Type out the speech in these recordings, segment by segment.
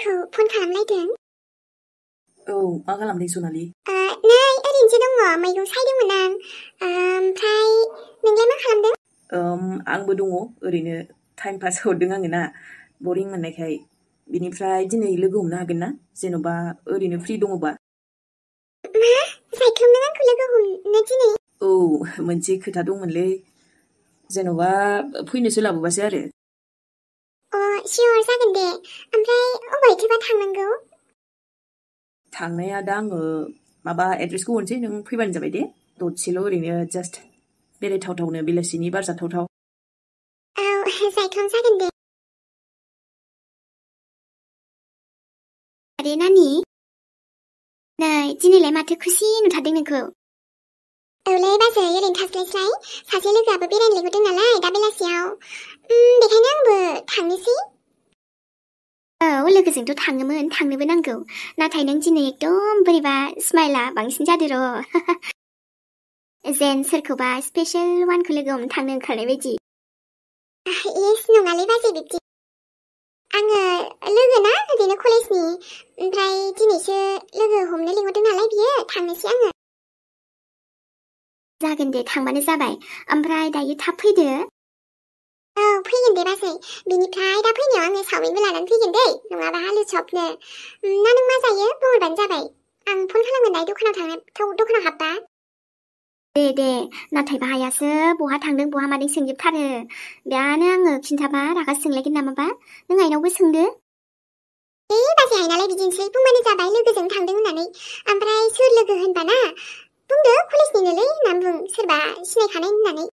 आंखौ फन खालामलायदों? औ मा खालामदों सनालि? नै ओरैनोसो दङ मैगं सायदोंमोन आं। ओमफ्राय नोंलाय मा खालामदों? आंबो दङ ओरैनो टाइम पास हरदों आङो ना बरिं मोननायखाय। बिनिफ्राय दिनै लोगो हमनो हागोन ना जेन'बा ओरैनो फ्रि दङबा? मा सायख्लुम नों आंखौ लोगो हमनो दिनै? औ मोनसे खोथा दंमोनलै जेन'बा फैनो सोलाबोबासो आरो। सियर जागोन दे। ओमफ्राय अबेहायथोबा थांनांगौ? थांनाया दा आङो माबा एड्रेसखौ हरनोसै नों फैबानो जाबाय दे। दसेल' ओरैनो जास्ट बेरायथावथावनो बेलासिनि बार जाथावथाव। औ सायख्लुम जागोन दे। आरे नानि नै दिनैलाय माथो खुसि नुथारदों नोंखौ। औलै बाजै ओरैनो थास्लायस्लाय सासे लोगोआबो बेरायनो लिंहरदों नालाय दा बेलासियाव। बेखायनो आंबो थांनोसै। औ लोगोजोंथ' थाङोमोन थांनोबो नांगौ। नाथाय नों दिनै एकदम बोरैबा स्माइला बांसिन जादो र'। जेन सोरखौबा स्पेशल वानखौ लोगो हमनो थांनो ओंखारनाय बायदि। इस नङालै बाजै बिब्दि। आङो लोगो ना ओरैनो कलेजनि। ओमफ्राय दिनैसो लोगो हमनो लिंहरदों नालाय बियो थांनोसै आङो। जागोन दे थांबानो जाबाय। ओमफ्राय दायो थाब फैदो। औ फैगोन दे बाजै। बिनिफ्राय दा फैनायाव आङो चावमिनबो लानानै फैगोन दै नङाबा आलु चपनो। ना नों मा जायो बुंहरबानो जाबाय। आं फन खालामगोन दायो दखानाव हाबबा। दे नाथाय बाहायासो बहा थांदों बहा मादों सोंजोबथारो। दानो आङो खिन्थाबा रागा सोंलायगोन नामाबा। नों आइनावबो सोंदो। बाजै आइनालाय बिदिनोसै बुंबानो जाबाय लोगोजों थांदों होननानै। ओमफ्राय सोर लोगो होनबाना बुंदो कलेजनिनोलै होननानै बुं सोरबा सिनायखानाय होननानै।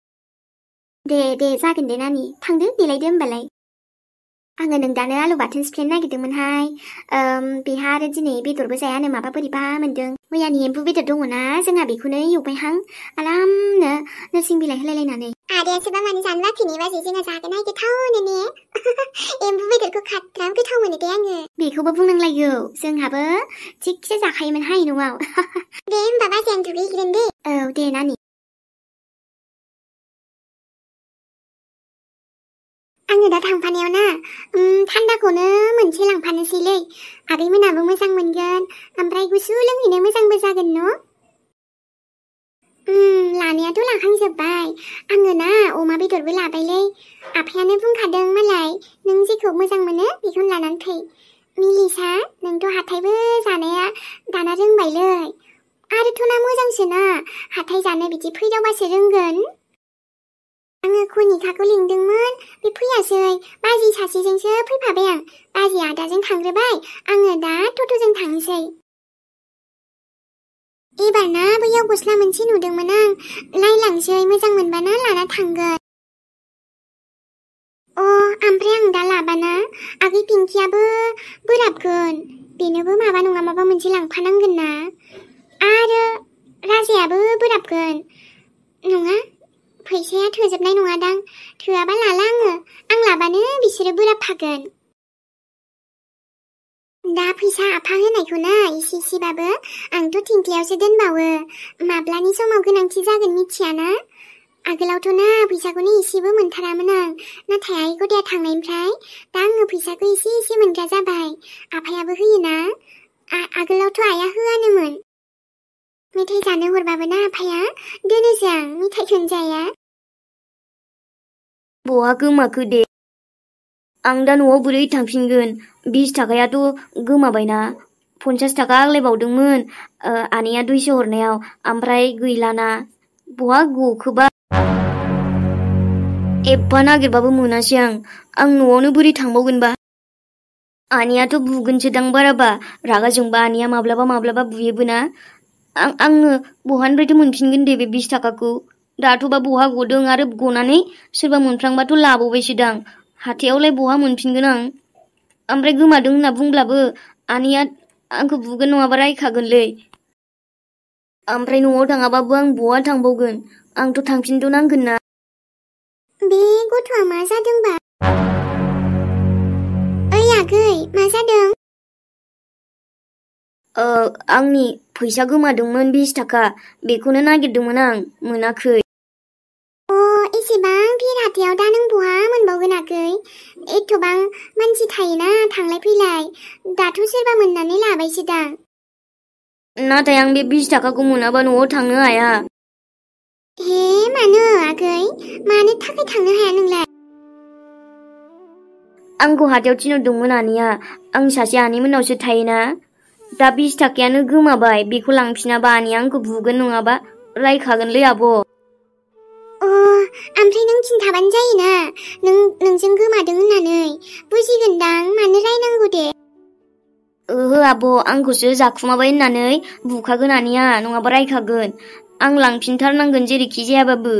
दे जागोन दे नानि थांदो देलायदो होमबालाय। आङो नों दानो आलु बाथोन सिफ्लेनो नागिरदोंमोनहाय। बेहा आरो दिनै बेदरबो जायानो माबा बोरैबा मोन्दों। मैयानि एम्बु बेदर दङना जोंहा बेखौनो एवबायहां आरामनो नोरसिं बिलाइ होलायलायनानै। आदायासोबा मानो जानो बाखैनि बाजै जोंहा जागोन हाय गोथावनो ने। एम्बु बेदरखौ खाथ्राम गोथाव मोनो दे आङो। बेखौबो बुंनांलायगौ जोंहाबो थिगसे जाखायोमोनहाय न'आव। दे होमबा बाजै आं दुगैहैग्रोन दे। औ दे नानि। आङो दा थांफानायाव ना थान्दाखौनो मोनसे लांफानोसैलै। आगैमोनाबो मोजां मोनगोन ओमफ्राय गुसु लोंहैनो मोजांबो जागोन न'। लानायाथ' लाखांजोब्बाय। आङो ना अमा बेदरबो लाबायलै। आफायानो बुंखादों मालाय नों जेखौ मोजां मोनो बेखौनो लानानै फै। मिलिसा नोंथ' हाथायबो जानाया दाना रोंबायलै। आरोथ' ना मोजांसोना हाथाय जानो बिदि फैदावबासो रोंगोन। आङो कनिकाखौ लिंदोंमोन बे फैयासै। बाजै सासेजोंसो फैफाबाय आं। बाजै आदाजों थांग्रोबाय आङो दा टट'जों थांनोसै। एबार ना बैयाव गस्ला मोनसे नुदोंमोन आं नायलांसै मोजां मोनबाना लाना थांगोन। ओमफ्राय आं दा लाबाना आगै पिंकियाबो बोराबगोन। बेनोबो माबा नङा माबा मोनसे लांफानांगोन ना। आरो राजायाबो बोराबगोन। नङा फैसाया थोजोबनाय नङादां। थोआबा लाला आङो। आं लाबानो बिसोरो बोराबफागोन। दा फैसा आफा होनायखौना इसेबाबो आंथ' थिंख्लियावसो दोनबावो। माब्लानि समाव गोनांथि जागोन मिथियाना। आगोलावथ' ना फैसाखौनो इसेबो मोनथारामोन आं। नाथाय आइ गदाया थांनायनिफ्राय दा आङो फैसाखौ इसे मोनग्रा जाबाय। आफायाबो होयोना। आगोलावथ' आइया होआनोमोन। मेथाइ जानो हरबाबो ना आफाया दोनोसो आं मेथाइखौनो जाया। बहा गोमाखो दे। आं दा न'आव बोरै थांफिनगोन। 20 थाखायाथ' गोमाबायना। 50 थाखा आग्लायबावदोंमोन आनैया 200 हरनायाव ओमफ्राय गैलाना। बहा गखोबा। एफा नागिरबाबो मोनासै आं न'आवनो बोरै थांबावगोनबा। आनैयाथ' बुगोनसोदां बाराबा रागा जोंबा आनैया माब्लाबा बुयोबो ना। आङो बहानिफ्रायथो मोनफिनगोन दे बे 20 थाखाखौ। दाथ'बा बहा गदों आरो गनानै सोरबा मोनफ्रांबाथ' लाबावबायसोदां। हाथायावलाय बहा मोनफिनगोन आं। ओमफ्राय गोमादों होनना बुंब्लाबो आनैया आंखौ बुगोन नङाबा रायखागोनलै। ओमफ्राय न'आव थाङाबाबो आं बहा थांबावगोन। आंथ' थांफिनथ' नांगोन ना। बे गथ'आ मा जादोंबा? ओइ आगै मा जादों? आंनि फैसा गोमादोंमोन 20 थाखा। बेखौनो नागिरदोंमोन आं मोनाखै। एसेबां भिर हाथायाव दा नों बहा मोनबावगोन आगै। एथ'बां मानसि थायोना थांलाय फैलाय दाथ' सोरबा मोननानै लाबायसोदां नाथाय आं बे 20 थाखाखौ मोनाबा न'आव थांनो हाया हे मानो आगै मानो थाखाय थांनो हाया नोंलाय आंखौ हाथायाव थिनहरदोंमोन आनैया आं सासे आनैमोननावसो थायोना दा 20 थाखायानो गोमाबाय बेखौ लांफिनाबा आनैया आंखौ बुगोन नङाबा रायखागोनलै आब' ओमफ्राय नों खिन्थाबानो जायोना नोंजों गोमादों होननानै बुजिगोनदां मानो रायनांगौ दे ओहो आब' आंखौसो जाखुमाबाय होननानै बुखागोन आनैया नङाबा रायखागोन आं लांफिनथारनांगोन जेरैखि जायाबाबो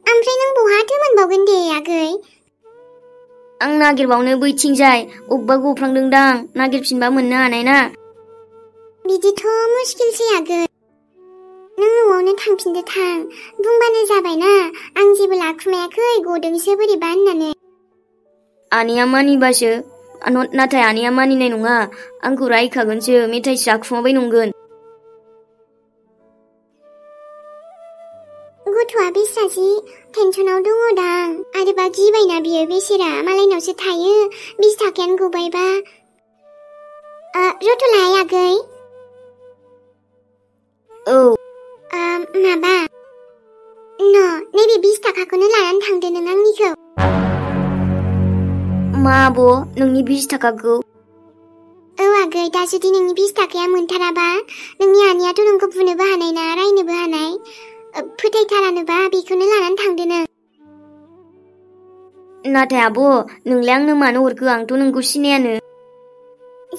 ओमफ्राय नों बहाथो मोनबावगोन दे आगै आं नागिरबावनो बैथिंजाय अबेबा गफ्लांदोंदां नागिरफिनबा मोननो हानाय ना बिदिथ' मुस्किलसै आगै नों न'आवनो थांफिनदो थां बुंबानो जाबायना आं जेबो लाखुमायाखै गदोंसो बोरैबा होननानै आनैया मानिबासो नाथाय आनैया मानिनाय नङा आंखौ रायखागोनसो मेथाइसो जाखुमाबाय नंगोन गथ'आ बेस्रासि टेनसनाव दङदां आरोबा गिबायना बियो बेसेरा मालायनावसो थायो 20 थाखायानो गबायबा रथ'लाय आगै औ माबा नैबे 20 थाखाखौनो लानानै थांदो नों आंनिखौ मा आब' नोंनि 20 थाखाखौ औ आगै दा जुदि नोंनि 20 थाखाया मोनथाराबा नोंनि आनैयाथ' नोंखौ बुनोबो हानाय ना रायनोबो हानाय फोथायथारानोबा बेखौनो लानानै थांदो नों नाथाय आब' नोंलाय आंनो मानो हरखो आंथ' नोंखौ सिनायानो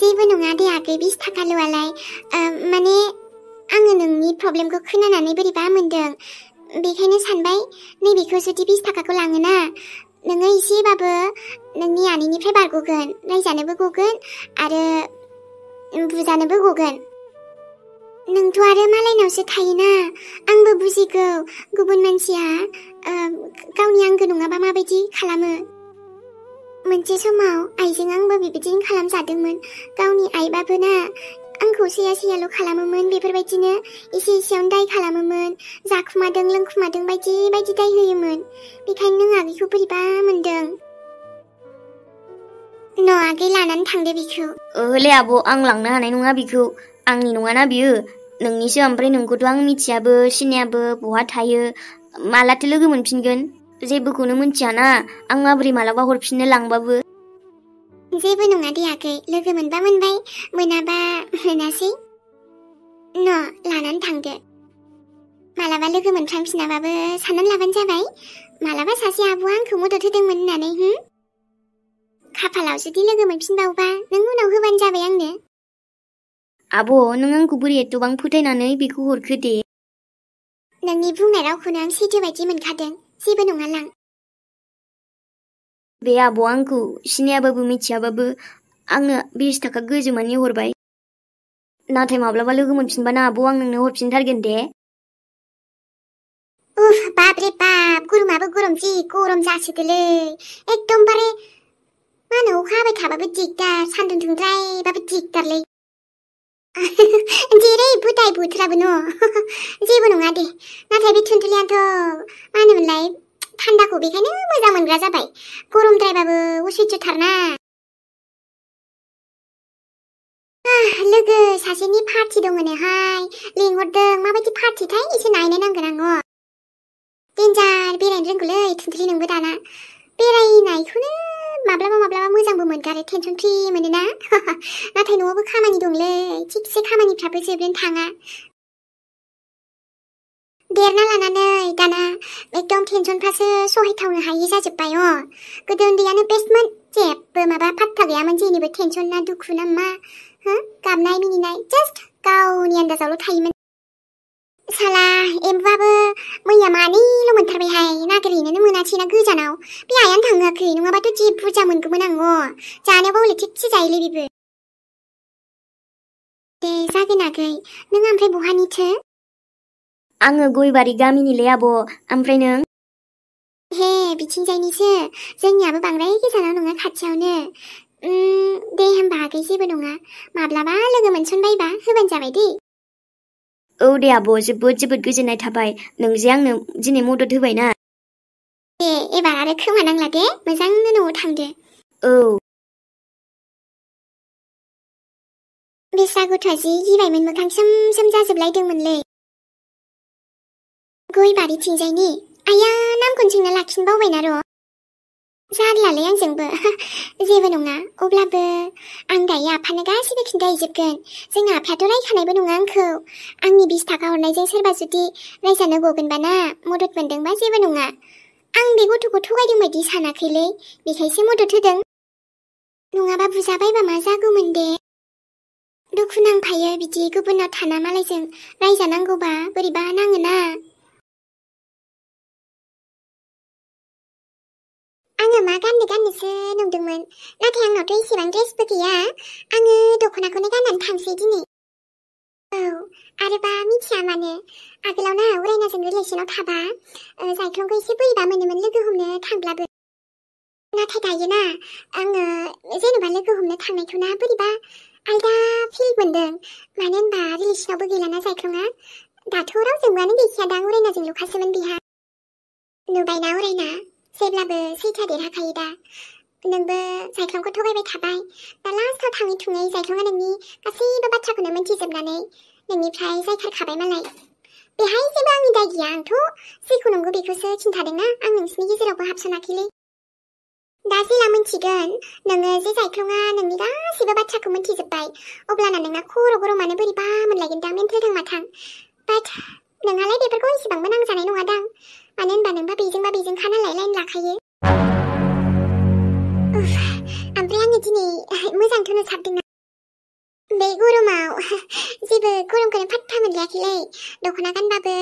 जेबो नङा दे आगै 20 थाखाल'आलाय माने आङो नोंनि प्रब्लेमखौ खोनानानै बोरैबा मोनदों बेखायनो सानबाय नैबेखौ जुदि 20 थाखाखौ लाङोना नोङो एसेबाबो नोंनि आनैनिफ्राय बारग'गोन रायजानोबो गगोन आरो बुजानोबो गगोन नोंथ' आरो मालायनावसो थायोना आंबो बुजिगौ गुबुन मानसिया गावनि आंगो नङाबा माबायदि खालामो मोनसे समाव आइजों आंबो बेबायदिनो खालामजादोंमोन गावनि आइबाबो ना आंखौ सैया खालामोमोन बेफोरबायदिनो एसेयावनो दाय खालामोमोन जाखुमादों लोंखुमादों बायदि बायदि दाय होयोमोन बेखायनो नों आगैखौ बोरैबा मोनदों आगै लानानै थांदो बेखौ ओहले आब' आं लांनो हानाय नङा बेखौ आंनि नङाना बियो नोंनिसो ओमफ्राय नोंखौथ' आं मिथियाबो सिनायाबो बहा थायो मालाथो लोगो मोनफिनगोन जेबोखौनो मिथियाना आं माबोरै मालाबा हरफिननो लांबाबो जेबो नङा दे आगै लोगो मोनबा मोनबाय मोनाबा मोनासै लानानै थांदो मालाबा लोगो मोनफ्रांफिनाबाबो साननानै लाबानो जाबाय मालाबा सासे आब'आ आंखौ मदद होदोंमोन होननानै खाफालाव जुदि लोगो मोनफिनबावबा नों उनाव होबानो जाबाय आंनो आब' नों आंखौ बोरै एथ'बां फोथायनानै बेखौ हरखो दे नोंनि बुंनाय रावखौनो आं सैथो बायदि मोनखादों जेबो नङा लां बे आब' आंखौ सिनायाबाबो मिथियाबाबो आंनो 20 थाखा गोजोमानि हरबाय नाथाय माब्लाबा लोगो मोनफिनबाना आब' आं नोंनो हरफिनथारगोन दे बाप रे बाप गरमाबो गरम जि गरम जासोदोलै एकदमबारे मा होनो अखा हाबाय थाबाबो दिगदार सान्दुं दुंद्रायबाबो दिगदारलै जेरैबो दाय बोथोराबो जेबो नङा दे नाथाय बे थुनथुलियाथ' मा होनोमोनलाय थान्दाखौ बेखायनो मोजां मोनग्रा जाबाय गरमद्रायबाबो असैज्यथारना लोगो सासेनि पार्टि दङनोहाय लिंहरदों माबायदि पार्टिथाय एसे नायनो नांगोन आङो डेन्जार बेरायनो रोंगौलै थुनथुलि नोंबो दाना बेरायनायखौनो माब्लाबा मोजांबो मोनगारो टेनसन फ्रि मोनोना नाथाय न'आवबो खामानि दंलै थिगसे खामानिफ्राबो जोबनो थाङा देरना लानानै दाना एकदम टेनसनफ्रासो सहायथावनो हायि जाजोब्बाय गोदो उन्दैयानो बेस्टमोन जेबो माबा पात्ता गैयामोन जेनिबो टेनसन ना दुखु ना मा गाबनाय मिनिनाय जास्ट गावनि आन्दाजावल' थायोमोन साला एम्बुआबो मैया मानैल' मोनथारबायहाय नागिरहैनोनो मोनासैना गोजानाव बे आइयानो थाङाखै नङाबाथ' जि बुरजा मोनगौमोन आं जानायावबो हले थिगसे जायोलै बेबो दे जागोन आगै नों ओमफ्राय बहानिथो आङो गयबारि गामिनिलै आब' ओमफ्राय नों हे बिथिंजायनिसो जोंनियाबो बांद्राय गोजानाव नङा खाथियावनो दे होमबा आगै जेबो नङा माब्लाबा लोगो मोनसनबायबा होबानो जाबाय दे औ दे आब' जोबोद गोजोननाय थाबाय नों जे आंनो दिनै मदद होबाय ना दे दे एबार आरो खोमानांला दे मोजांनो न'आव थांदो औ बेस्रा गथ'आ जि गिबायमोन मोखां सोम सोम जाजोबलायदोंमोनलै गय बारिथिंजायनि आया नामखौनो सोंना लाखिनो बावबायना र' जारलालै आंजोंबो जेबो नङा अब्लाबो आं दायो आफानो गासैबो खिन्थाहैजोबगोन जोंना आफायाथ' रायखानायबो नङा आंखौ आंनि 20 थाखा हरनायजों सोरबा जुदि रायजानो गगोनबा ना मदद मोनदोंबा जेबो नङा आं बे गथ'खौ थगायदों बायदि सानाखैलै बेखायसो मदद होदों नङाबा बुजाबायबा मा जागौमोन दे दुखु नांफायो बिदि गुबुनाव थाना मालायजों रायजानांगौबा बोरैबा नाङोना आङो मा गाननोसो नंदोंमोन नाथाय आंनावथ' एसेबां ड्रेसबो गैया आङो दख'नाखौनो गाननानै थांसै दिनै औ आरोबा मिथिया मानो आगोलावना उरायनाजों रिलेसनाव थाबा जायख्लंखौ एसे बोरैबा मोनोमोन लोगो हमनो थांब्लाबो नाथाय दायो ना आङो जेनेबा लोगो हमनो थांनायखौना बोरैबा आलदा फिल मोनदों मानो होनबा रिलेसनावबो गैलाना जायख्लङा दाथ' रावजोंबोआनो गैखायादां उरायनाजोंल'खासोमोन बिहा नुबायना उरायना जेब्लाबो सैथा देरहाखायो दा नोंबो जायख्लंखौ थगायबाय थाबाय दा लास्टआव थाङै थुङै जायख्लङा नोंनि गासैबो बाथ्राखौनो मोनथिजोबनानै नोंनिफ्राय जायखारखाबाय मालाय बेहाय जेबो आंनि दाय गैया आंथ' जेखौ नंगौ बेखौसो खिन्थादोंना आं नोंसिनि गेजेरावबो हाबसनाखैलै दा जेला मोनथिगोन नोङो जे जायख्लङा नोंनि गासैबो बाथ्राखौ मोनथिजोबबाय अब्लाना नोंना खर' गरमानो बोरैबा मोनलायगोनदां मेन्टेल थां बाट नोंहालाय बेफोरखौ एसेबांबो नांजानाय नङादां मानो होनबा नोंबा बेजोंखा नालाय लाइन लाखायो ओमफ्राय आङो दिनै मोजांथ' नुसाबदोंना बे गरमाव जेबो गरमखौनो फात्ता मोनलायाखैलै दख'ना गानबाबो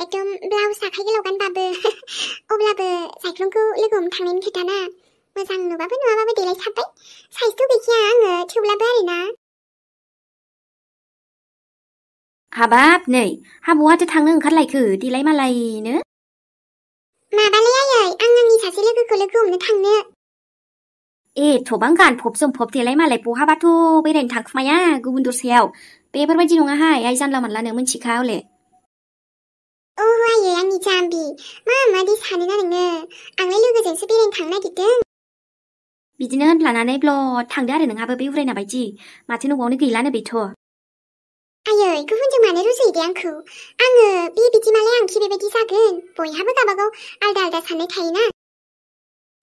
एकदम ब्लाउस आखाइ गोलाव गानबाबो अब्लाबो जायख्लंखौ लोगो हमनो थांनायनि खोथाना मोजां नुबाबो नुवाबाबो देलायसाबबाय साइजथ' गैखाया आङो थेवब्लाबो आरोना हाबाब नै हाबावाथो थांनो ओंखारलायखो देलाय मालायनो माबालै आयै आं आंनि सासे लोगोखौ लोगो हमनो थांनो एथ'बां गानफब जोमफब देलाय मालाय बहाबाथ' बेरायनो थांखुमाया गुबुन दस्रायाव बेफोरबायदि नङाहाय आइ जानला मानलानो मिथिखा हले आयै आंनि जाम्बि मादि सानोना नोङो आंलाय लोगोजोंसो बेरायनो थांनो नागिरदों बिदिनो होनफ्लानानै ब्लद थांदो आरो नोंहाबो बे उरायना बायदि माथो न'आवनो गैलानो बेथ' आयै गुबुनजों मानो रुजुयो दे आंखौ आङो बिदि मालाय आंखि बेबायदि जागोन बयहाबो गावबागाव आलदा आलदा साननाय थायोना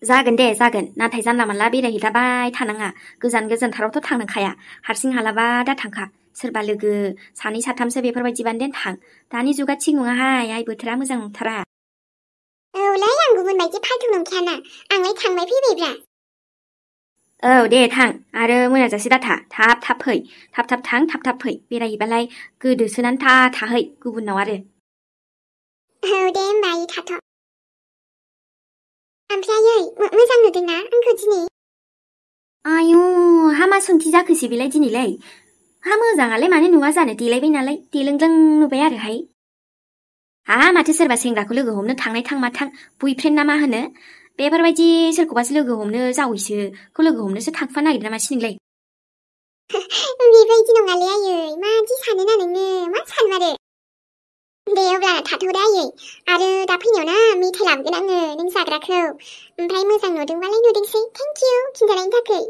जागोन दे जागोन नाथाय जानला मानला बेरायहैलाबाय थानाङा गोजानथारावथ' थांनांखाया हारसिं हालाबा दा थांखा सोरबा लोगो सानै साथामसो बेफोरबायदिबानो देन थां दानि जुगा थिग नङाहाय आइ बोथोरा मोजां नंथारा औलै आं गुबुन बायदि फाल्थु नंखायाना आंलाय थांबाय फैबायब्रा औ दे थां आरो मोनाजासे दाथा थाब फै थाब थां थाब फै बेरायहैबालाय गोदोसोनानै थाहै गुबुनाव आरो औ दे होमबा आयै थाथ' ओमफ्राय आयै मोजां नुदोंना आंखौ दिनै आयु हामा सोंथि जाखोसै बेलाय दिनैलाय हा मोजाङालाय मानो नुवा जानो देलायबाय नालाय देलोंग्लों नुबाय आरोहाय माथो सोरबा सेंग्राखौ लोगो हमनो थांनाय थां माथां बयफ्रेन्ड ना मा होनो बेफोरबायदि सोरखौबासो लोगो हमनो जावैसोखौ लोगो हमनोसो थांफानो नागिरदों नामासै नोंलाय बेबायदि नङालै आयै मादि सानोना नोङो मा सानमारो दे अब्ला थाथ'दे आयै आरो दा फैनायाव ना मेथाइ लाबोगोन आङो नों जाग्राखौ ओमफ्राय मोजां नुदोंबालाय नुदोंसै थेंक इउ खिन्थानायनि थाखाय